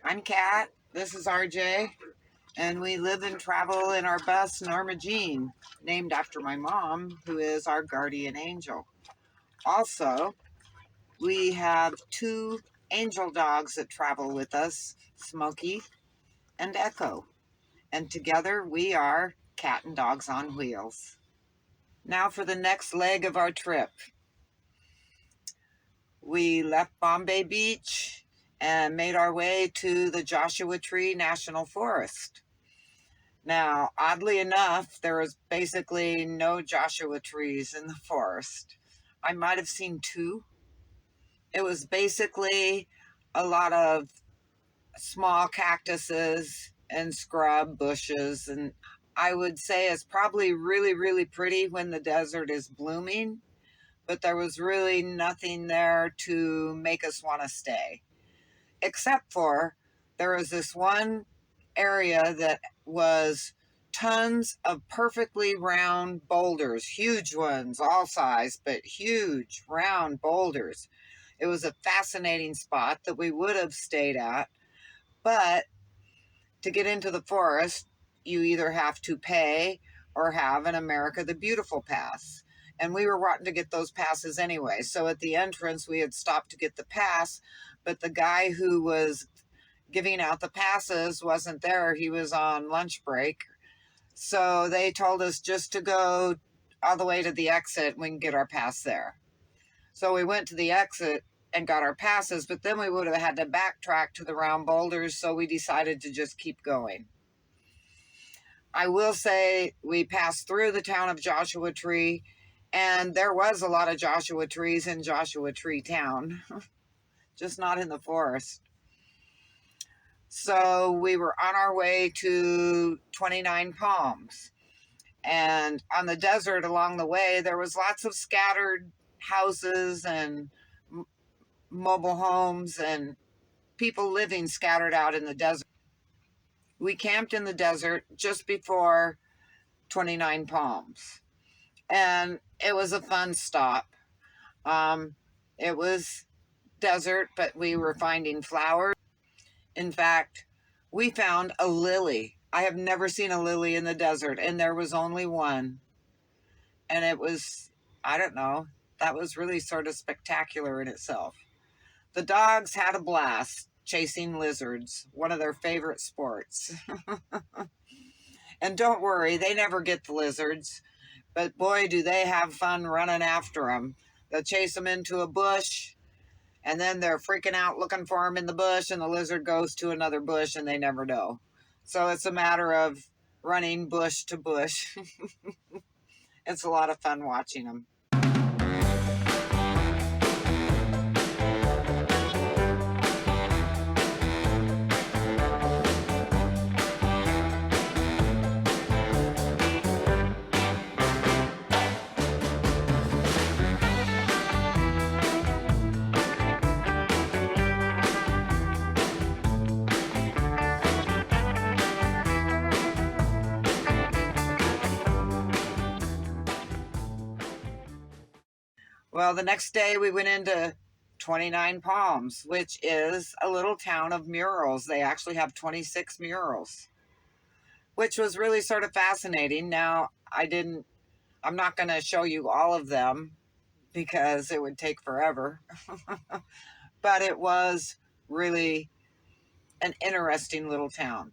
I'm Kat. This is RJ. And we live and travel in our bus, Norma Jean, named after my mom, who is our guardian angel. Also, we have two angel dogs that travel with us, Smokey and Echo. And together we are Cat and Dogs on Wheels. Now for the next leg of our trip. We left Bombay Beach and made our way to the Joshua Tree National Forest. Now, oddly enough, there was basically no Joshua trees in the forest. I might have seen two. It was basically a lot of small cactuses and scrub bushes. And I would say it's probably really, really pretty when the desert is blooming, but there was really nothing there to make us want to stay. Except for there was this one area that was tons of perfectly round boulders, huge ones, all size, but huge round boulders. It was a fascinating spot that we would have stayed at, but to get into the forest, you either have to pay or have an America the Beautiful pass. And we were wanting to get those passes anyway. So at the entrance, we had stopped to get the pass, but the guy who was giving out the passes wasn't there. He was on lunch break. So they told us just to go all the way to the exit and we can get our pass there. So we went to the exit and got our passes, but then we would have had to backtrack to the round boulders, so we decided to just keep going. I will say we passed through the town of Joshua Tree, and there was a lot of Joshua trees in Joshua Tree town, just not in the forest. So we were on our way to 29 Palms. And on the desert along the way, there was lots of scattered houses and mobile homes and people living scattered out in the desert. We camped in the desert just before 29 Palms. And it was a fun stop. It was desert, but we were finding flowers. In fact, we found a lily. I have never seen a lily in the desert, and there was only one. And it was, I don't know, that was really sort of spectacular in itself. The dogs had a blast chasing lizards, one of their favorite sports. And don't worry, they never get the lizards, but boy, do they have fun running after them. They'll chase them into a bush, and then they're freaking out looking for them in the bush, and the lizard goes to another bush, and they never know. So it's a matter of running bush to bush. It's a lot of fun watching them. Well, the next day we went into 29 Palms, which is a little town of murals. They actually have 26 murals, which was really sort of fascinating. Now, I'm not going to show you all of them because it would take forever, but it was really an interesting little town.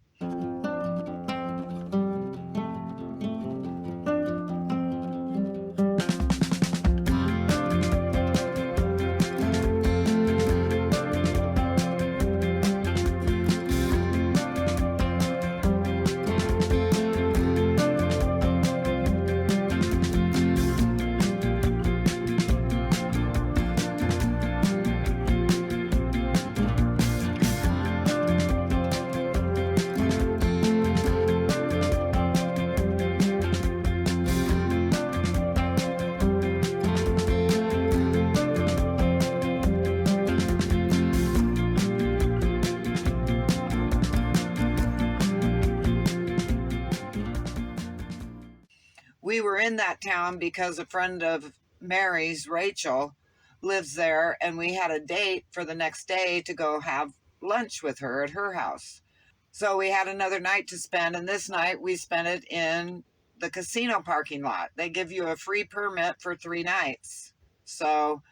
We were in that town because a friend of Mary's, Rachel, lives there, and we had a date for the next day to go have lunch with her at her house. So we had another night to spend, and this night we spent it in the casino parking lot. They give you a free permit for 3 nights. So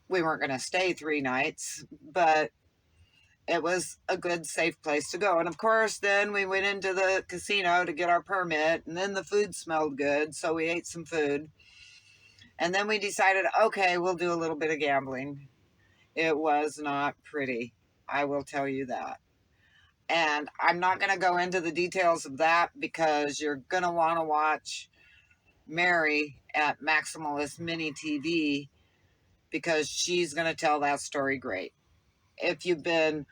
we weren't going to stay 3 nights, but it was a good, safe place to go. And of course, then we went into the casino to get our permit, and then the food smelled good, so we ate some food. And then we decided, okay, we'll do a little bit of gambling. It was not pretty, I will tell you that. And I'm not going to go into the details of that because you're going to want to watch Mary at Maximalist Mini TV because she's going to tell that story great. If you've been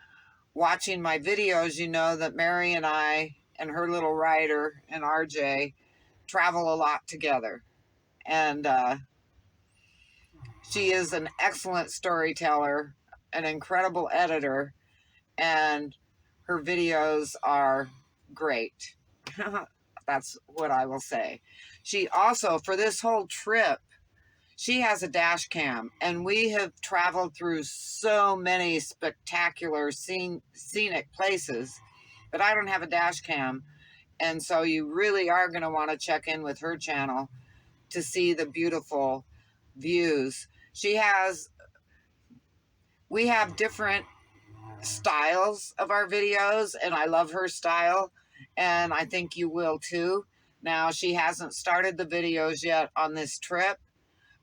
watching my videos, you know that Mary and I and her little rider and RJ travel a lot together. And she is an excellent storyteller, an incredible editor, and her videos are great. That's what I will say. She also, for this whole trip, she has a dash cam, and we have traveled through so many spectacular scenic places, but I don't have a dash cam. And so you really are going to want to check in with her channel to see the beautiful views. We have different styles of our videos, and I love her style, and I think you will too. Now, she hasn't started the videos yet on this trip,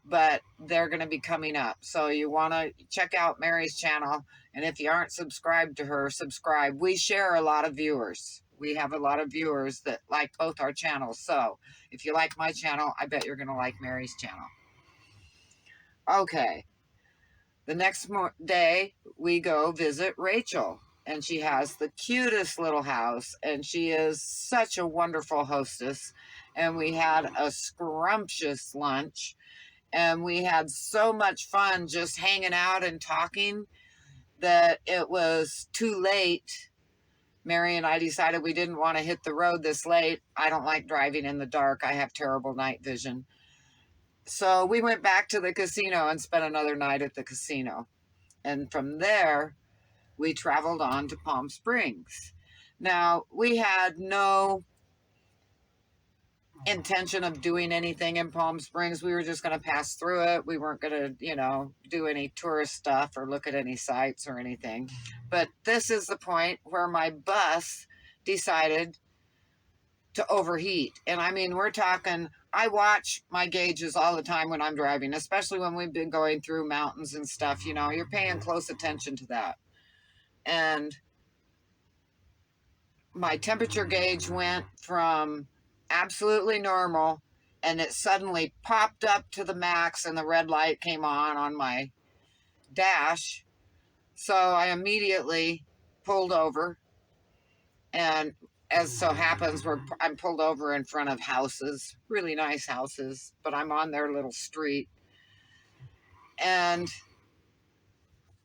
but they're going to be coming up. So you want to check out Mary's channel, and if you aren't subscribed to her, subscribe. We share a lot of viewers. We have a lot of viewers that like both our channels. So if you like my channel, I bet you're going to like Mary's channel. Okay. The next day, we go visit Rachel, and she has the cutest little house, and she is such a wonderful hostess. And we had a scrumptious lunch, and we had so much fun just hanging out and talking that it was too late. Mary and I decided we didn't want to hit the road this late. I don't like driving in the dark. I have terrible night vision. So we went back to the casino and spent another night at the casino. And from there, we traveled on to Palm Springs. Now, we had no intention of doing anything in Palm Springs. We were just going to pass through it. We weren't going to, do any tourist stuff or look at any sites or anything. But this is the point where my bus decided to overheat. And I mean, we're talking, I watch my gauges all the time when I'm driving, especially when we've been going through mountains and stuff, you're paying close attention to that. And my temperature gauge went from absolutely normal, and it suddenly popped up to the max, and the red light came on my dash. So I immediately pulled over, and as so happens, I'm pulled over in front of houses, really nice houses, but I'm on their little street. And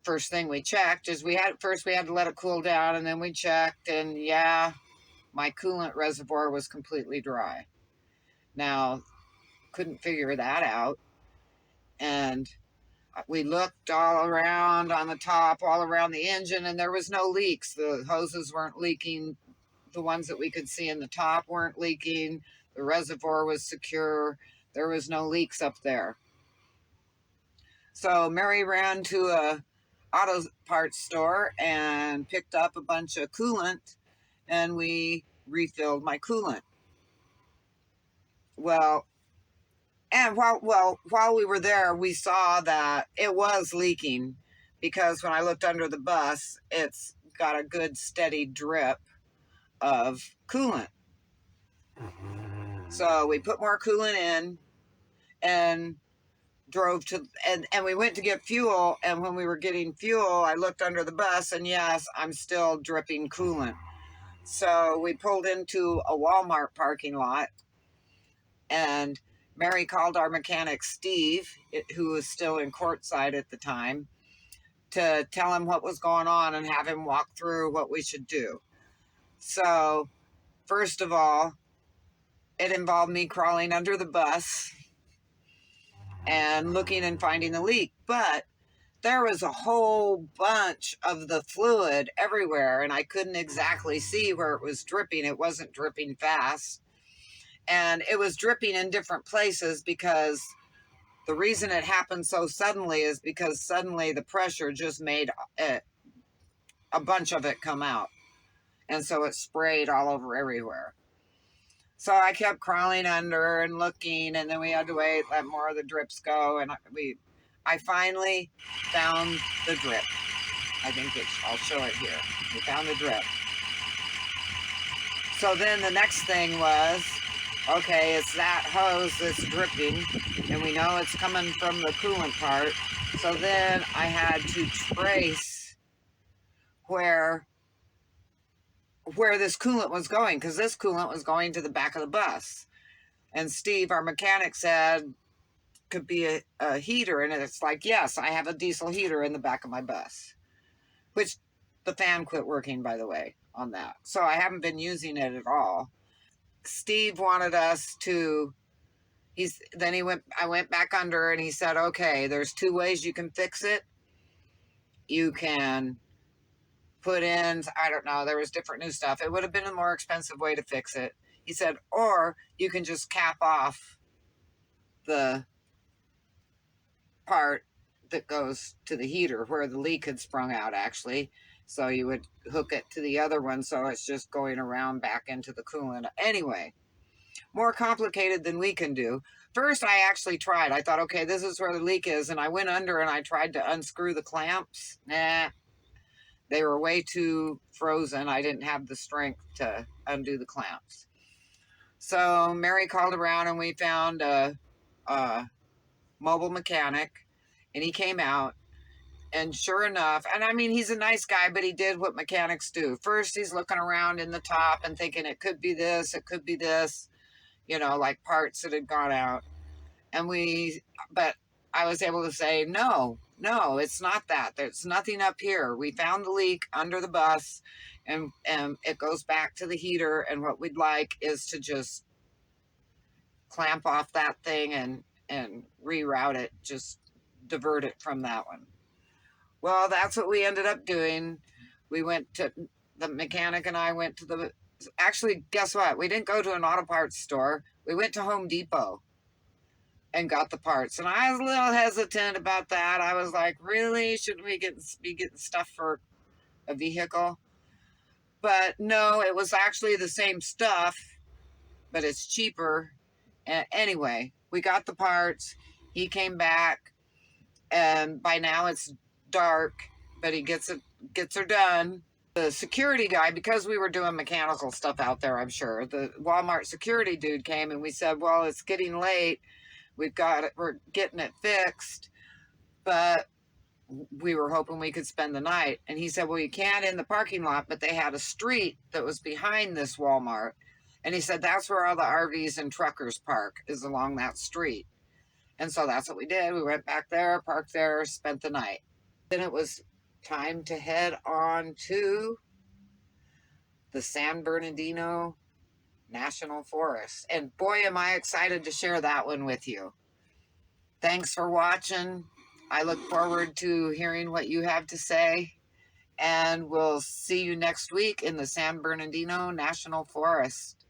first thing we checked is we had to let it cool down, and then we checked, and yeah, my coolant reservoir was completely dry. Now, couldn't figure that out. And we looked all around on the top, all around the engine, and there was no leaks. The hoses weren't leaking. The ones that we could see in the top weren't leaking. The reservoir was secure. There was no leaks up there. So Mary ran to a auto parts store and picked up a bunch of coolant, and we refilled my coolant. Well, and while we were there, we saw that it was leaking, because when I looked under the bus, it's got a good steady drip of coolant. So we put more coolant in and drove to, and we went to get fuel. And when we were getting fuel, I looked under the bus, and yes, I'm still dripping coolant. So we pulled into a Walmart parking lot, and Mary called our mechanic, Steve, who was still in courtside at the time, to tell him what was going on and have him walk through what we should do. So, first of all, it involved me crawling under the bus and looking and finding the leak. But there was a whole bunch of the fluid everywhere, and I couldn't exactly see where it was dripping. It wasn't dripping fast, and it was dripping in different places because the reason it happened so suddenly is because suddenly the pressure just made a bunch of it come out, and so it sprayed all over everywhere. So I kept crawling under and looking, and then we had to wait, let more of the drips go, and I finally found the drip. I think I'll show it here. We found the drip. So then the next thing was, okay, it's that hose that's dripping, and we know it's coming from the coolant part. So then I had to trace where this coolant was going, because this coolant was going to the back of the bus. And Steve, our mechanic, said could be a heater, and it's like, yes, I have a diesel heater in the back of my bus, which the fan quit working, by the way, on that. So I haven't been using it at all. Steve wanted us to, I went back under, and he said, okay, there's two ways you can fix it. You can put in, I don't know, there was different new stuff. It would have been a more expensive way to fix it. He said, or you can just cap off the part that goes to the heater where the leak had sprung out, actually. So you would hook it to the other one, so it's just going around back into the coolant. Anyway, more complicated than we can do. First, I actually tried. I thought, okay, this is where the leak is, and I went under and I tried to unscrew the clamps. Nah, they were way too frozen. I didn't have the strength to undo the clamps. So Mary called around, and we found a mobile mechanic, and he came out, and sure enough, and I mean, he's a nice guy, but he did what mechanics do. First, he's looking around in the top and thinking it could be this, it could be this, you know, like parts that had gone out. But I was able to say, no, it's not that. There's nothing up here. We found the leak under the bus, and it goes back to the heater, and what we'd like is to just clamp off that thing and reroute it, just divert it from that one. Well, that's what we ended up doing. We went to, the mechanic and I went to actually, guess what? We didn't go to an auto parts store. We went to Home Depot and got the parts. And I was a little hesitant about that. I was like, really? Shouldn't we be getting stuff for a vehicle? But no, it was actually the same stuff, but it's cheaper. Anyway, we got the parts. He came back, and by now it's dark, but he gets her done. The security guy, because we were doing mechanical stuff out there, I'm sure, the Walmart security dude came, and we said, well, it's getting late. We're getting it fixed, but we were hoping we could spend the night. And he said, well, you can't in the parking lot, but they had a street that was behind this Walmart. And he said, that's where all the RVs and truckers park, is along that street. And so that's what we did. We went back there, parked there, spent the night. Then it was time to head on to the San Bernardino National Forest. And boy, am I excited to share that one with you. Thanks for watching. I look forward to hearing what you have to say. And we'll see you next week in the San Bernardino National Forest.